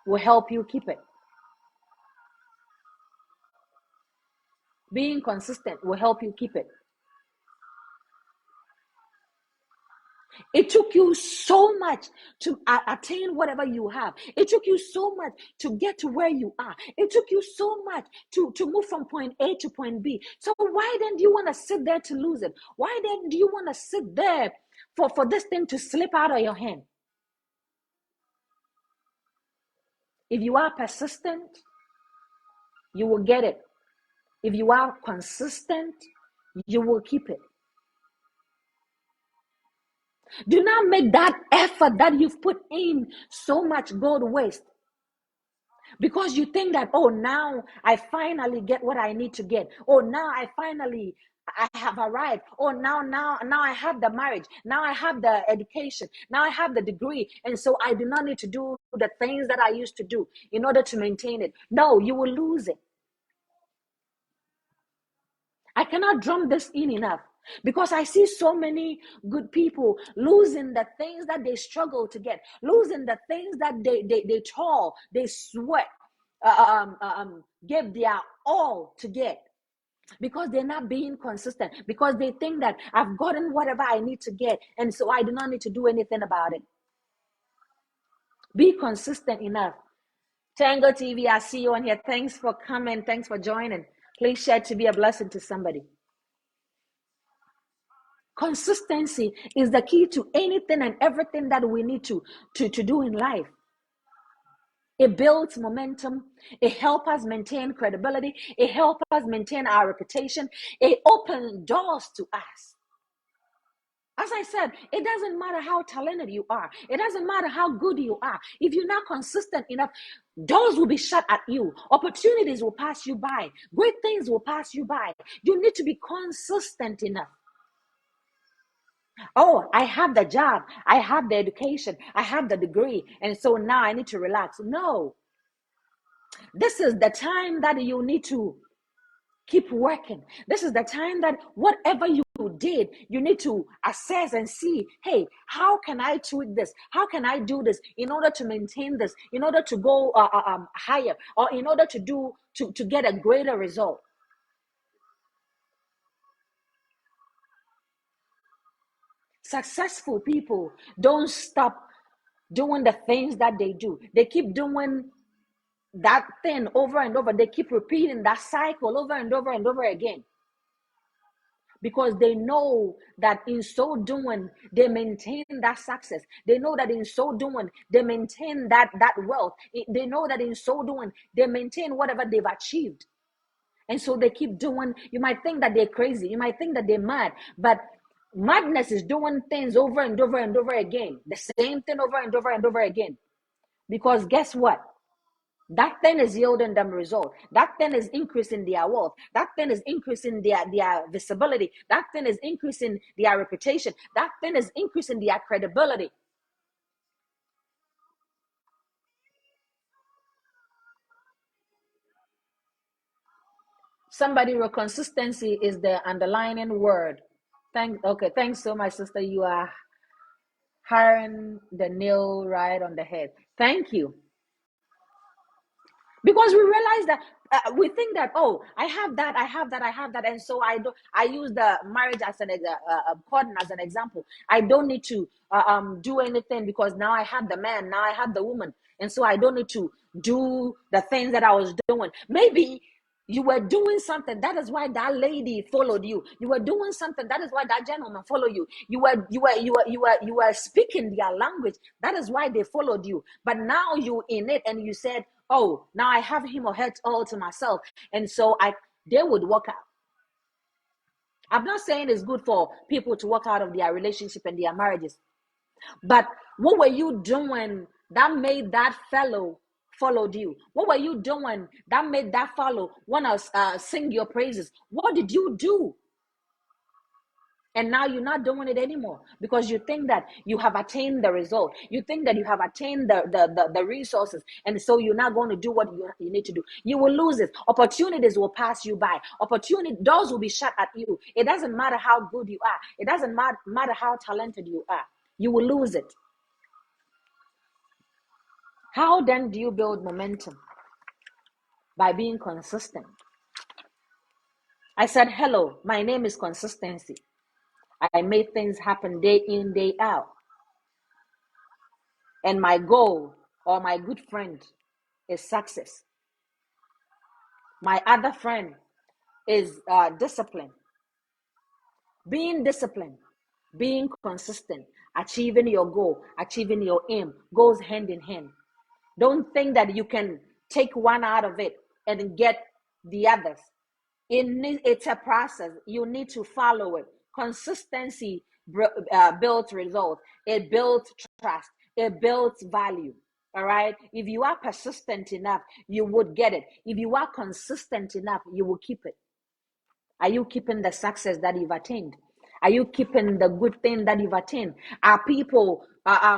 will help you keep it. Being consistent will help you keep it. It took you so much to attain whatever you have. It took you so much to get to where you are. It took you so much to move from point A to point B. So why then do you want to sit there to lose it? Why then do you want to sit there for this thing to slip out of your hand? If you are persistent, you will get it. If you are consistent, you will keep it. Do not make that effort that you've put in so much go to waste. Because you think that, oh, now I finally get what I need to get. Oh, now I have arrived. Oh, now I have the marriage. Now I have the education. Now I have the degree. And so I do not need to do the things that I used to do in order to maintain it. No, you will lose it. I cannot drum this in enough, because I see so many good people losing the things that they struggle to get, losing the things that they toil, they sweat, give their all to get, because they're not being consistent, because they think that I've gotten whatever I need to get, and so I do not need to do anything about it. Be consistent enough. Tango TV, I see you on here. Thanks for coming. Thanks for joining. Please share to be a blessing to somebody. Consistency is the key to anything and everything that we need to do in life. It builds momentum. It helps us maintain credibility. It helps us maintain our reputation. It opens doors to us. As I said, it doesn't matter how talented you are. It doesn't matter how good you are. If you're not consistent enough, doors will be shut at you. Opportunities will pass you by. Great things will pass you by. You need to be consistent enough. Oh, I have the job. I have the education. I have the degree. And so now I need to relax. No. This is the time that you need to keep working. This is the time that whatever you did, you need to assess and see, hey, how can I tweak this? How can I do this in order to maintain this, in order to go higher, or in order to get a greater result? Successful people don't stop doing the things that they do. They keep doing that thing over and over. They keep repeating that cycle over and over and over again, because they know that in so doing they maintain that success. They know that in so doing they maintain that wealth. They know that in so doing they maintain whatever they've achieved. And so they keep doing. You might think that they're crazy, you might think that they're mad, but madness is doing things over and over and over again, the same thing over and over and over again. Because guess what? That thing is yielding them result. That thing is increasing their wealth. That thing is increasing their visibility. That thing is increasing their reputation. That thing is increasing their credibility. Somebody wrote consistency is the underlining word. Thanks so much, sister. You are hiring the nail right on the head. Thank you. Because we realize that we think that, oh, I have that, and so I use the marriage as an according as an example. I don't need to do anything, because now I have the man, now I have the woman, and so I don't need to do the things that I was doing. Maybe you were doing something, that is why that lady followed you. You were doing something, that is why that gentleman followed you. You were speaking their language, that is why they followed you. But now you in it, and you said, oh, now I have him or her all to myself, and so they would walk out. I'm not saying it's good for people to walk out of their relationship and their marriages, but what were you doing that made that fellow followed you? What were you doing that made that fellow want to sing your praises? What did you do? And now you're not doing it anymore because you think that you have attained the result. You think that you have attained the resources. And so you're not going to do what you need to do. You will lose it. Opportunities will pass you by. Doors will be shut at you. It doesn't matter how good you are. It doesn't matter how talented you are. You will lose it. How then do you build momentum? By being consistent. I said, hello, my name is consistency. I made things happen day in, day out. And my goal or my good friend is success. My other friend is discipline. Being disciplined, being consistent, achieving your goal, achieving your aim goes hand in hand. Don't think that you can take one out of it and get the others. It's a process. You need to follow it. Consistency builds results. It builds trust. It builds value. All right. If you are persistent enough, you would get it. If you are consistent enough, you will keep it. Are you keeping the success that you've attained? Are you keeping the good thing that you've attained? Are people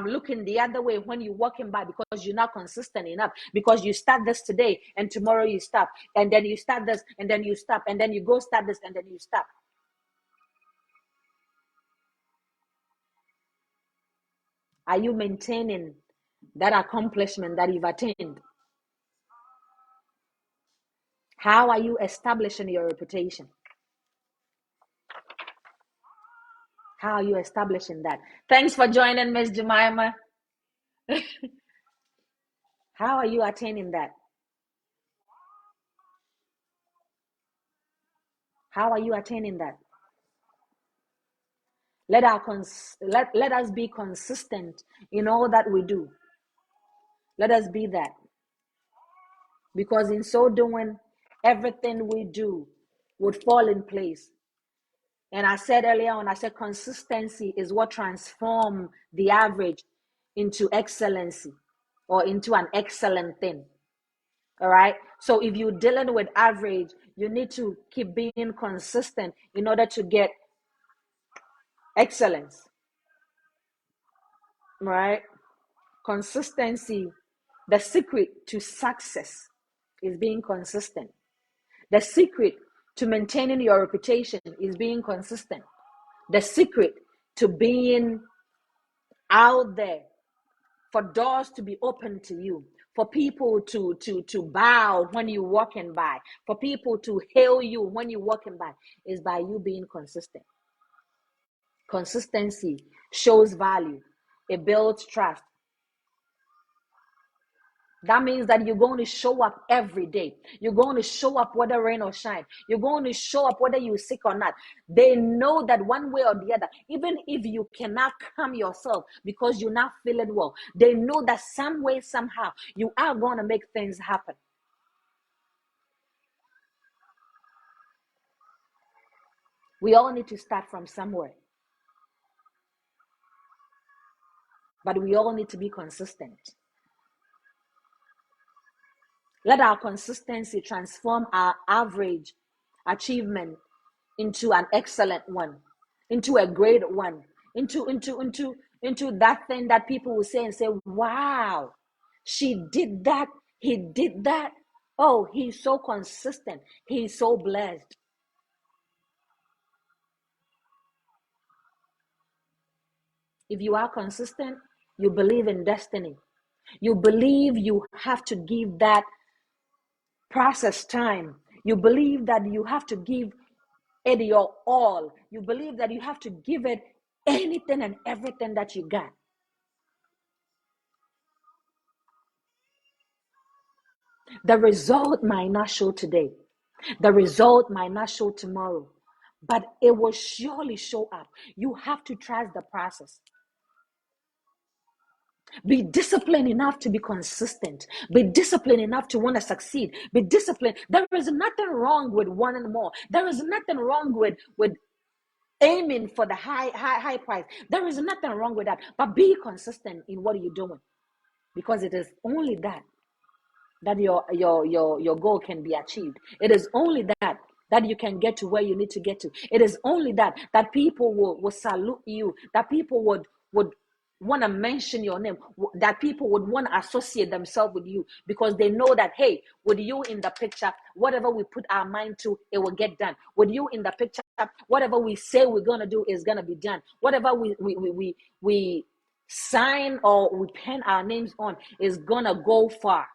looking the other way when you're walking by because you're not consistent enough? Because you start this today and tomorrow you stop, and then you start this and then you stop, and then you go start this and then you stop. Are you maintaining that accomplishment that you've attained? How are you establishing your reputation? How are you establishing that? Thanks for joining, Miss Jemima. How are you attaining that? How are you attaining that? Let us be consistent in all that we do. Let us be that. Because in so doing, everything we do would fall in place. And I said earlier on, I said consistency is what transforms the average into excellency or into an excellent thing. All right. So if you're dealing with average, you need to keep being consistent in order to get excellence. Right. Consistency, the secret to success is being consistent. The secret to maintaining your reputation is being consistent. The secret to being out there, for doors to be open to you, for people to bow when you're walking by, for people to hail you when you're walking by, is by you being consistent. Consistency shows value. It builds trust. That means that you're going to show up every day. You're going to show up whether rain or shine. You're going to show up whether you're sick or not. They know that one way or the other, even if you cannot come yourself because you're not feeling well, they know that some way, somehow, you are going to make things happen. We all need to start from somewhere. But we all need to be consistent. Let our consistency transform our average achievement into an excellent one, into a great one, into that thing that people will say and say, wow, she did that, he did that. Oh, he's so consistent. He's so blessed. If you are consistent, you believe in destiny. You believe you have to give that process time. You believe that you have to give it your all. You believe that you have to give it anything and everything that you got. The result might not show today. The result might not show tomorrow, but it will surely show up. You have to trust the process. Be disciplined enough to be consistent. Be disciplined enough to want to succeed. Be disciplined. There is nothing wrong with wanting more. There is nothing wrong with aiming for the high price. There is nothing wrong with that. But be consistent in what you're doing, because it is only that your goal can be achieved. It is only that that you can get to where you need to get to. It is only that people will salute you, that people would want to mention your name, that people would want to associate themselves with you, because they know that, hey, with you in the picture, whatever we put our mind to, it will get done. With you in the picture, whatever we say we're going to do is going to be done. Whatever we sign or we pen our names on is going to go far,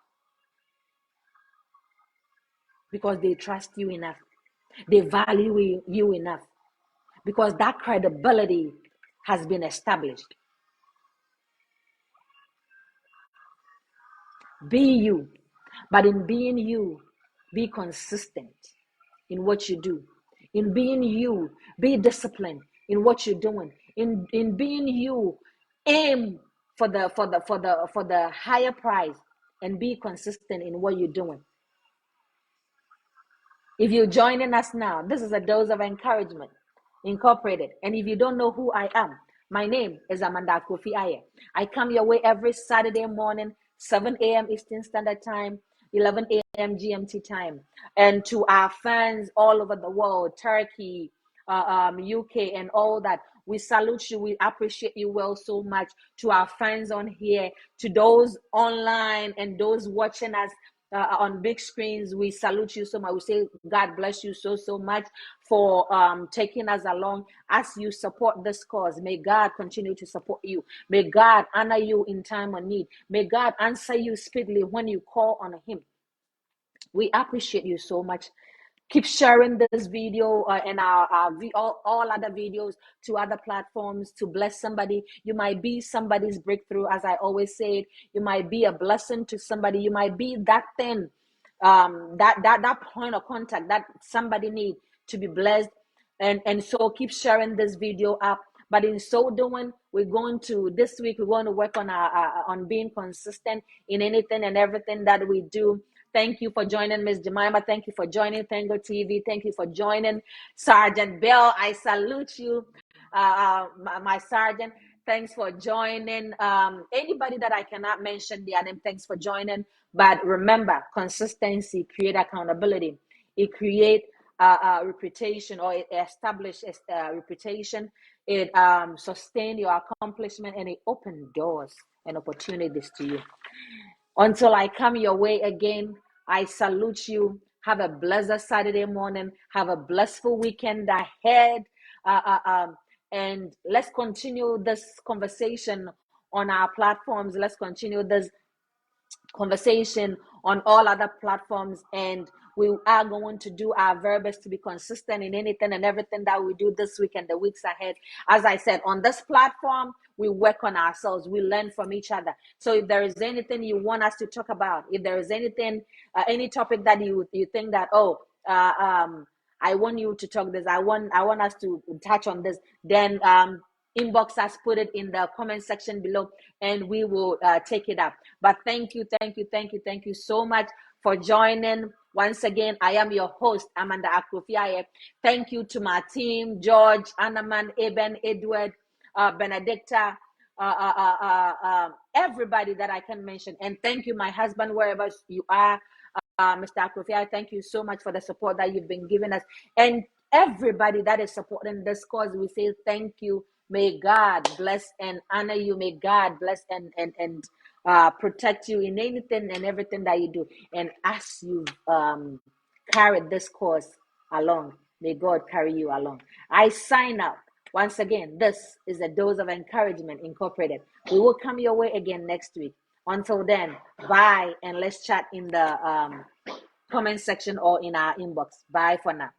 because they trust you enough. They value you enough, because that credibility has been established. Be you, but in being you, be consistent in what you do. In being you, be disciplined in what you're doing. In being you, aim for the higher prize, and be consistent in what you're doing. If you're joining us now, this is a dose of encouragement incorporated. And if you don't know who I am, my name is Amanda Kofi Aye. I come your way every Saturday morning, 7 a.m. Eastern Standard Time, 11 a.m. GMT time. And to our fans all over the world, Turkey, UK, and all that, we salute you. We appreciate you well so much. To our fans on here, to those online and those watching us on big screens, we salute you so much. We say God bless you so much for taking us along as you support this cause. May God continue to support you. May God honor you in time of need. May God answer you speedily when you call on him. We appreciate you so much. Keep sharing this video and all other videos to other platforms to bless somebody. You might be somebody's breakthrough, as I always say. You might be a blessing to somebody. You might be that thing, that point of contact that somebody needs to be blessed. And so keep sharing this video up. But in so doing, this week we're going to work on being consistent in anything and everything that we do. Thank you for joining, Ms. Jemima. Thank you for joining Tango TV. Thank you for joining Sergeant Bell. I salute you, my sergeant. Thanks for joining. Anybody that I cannot mention their name, thanks for joining. But remember, consistency create accountability. It create a reputation, or it establish a reputation. It sustain your accomplishment, and it open doors and opportunities to you. Until I come your way again, I salute you. Have a blessed Saturday morning. Have a blissful weekend ahead. And let's continue this conversation on our platforms. Let's continue this conversation on all other platforms, and we are going to do our very best to be consistent in anything and everything that we do this week and the weeks ahead. As I said, on this platform, we work on ourselves, we learn from each other. So if there is anything you want us to talk about, if there is anything, any topic that you think that, I want you to talk this, I want us to touch on this, then inbox us, put it in the comment section below, and we will take it up. But thank you so much for joining. Once again, I am your host, Amanda Akrofiaye. Thank you to my team, George, Anaman, Eben, Edward, Benedicta, everybody that I can mention. And thank you, my husband, wherever you are, Mr. Akrofiaye. Thank you so much for the support that you've been giving us. And everybody that is supporting this cause, we say thank you. May God bless and honor you. May God bless and protect you in anything and everything that you do. And as you carry this cause along, may God carry you along. I sign out. Once again, this is a Dose of Encouragement Incorporated. We will come your way again next week. Until then, bye, and let's chat in the comment section or in our inbox. Bye for now.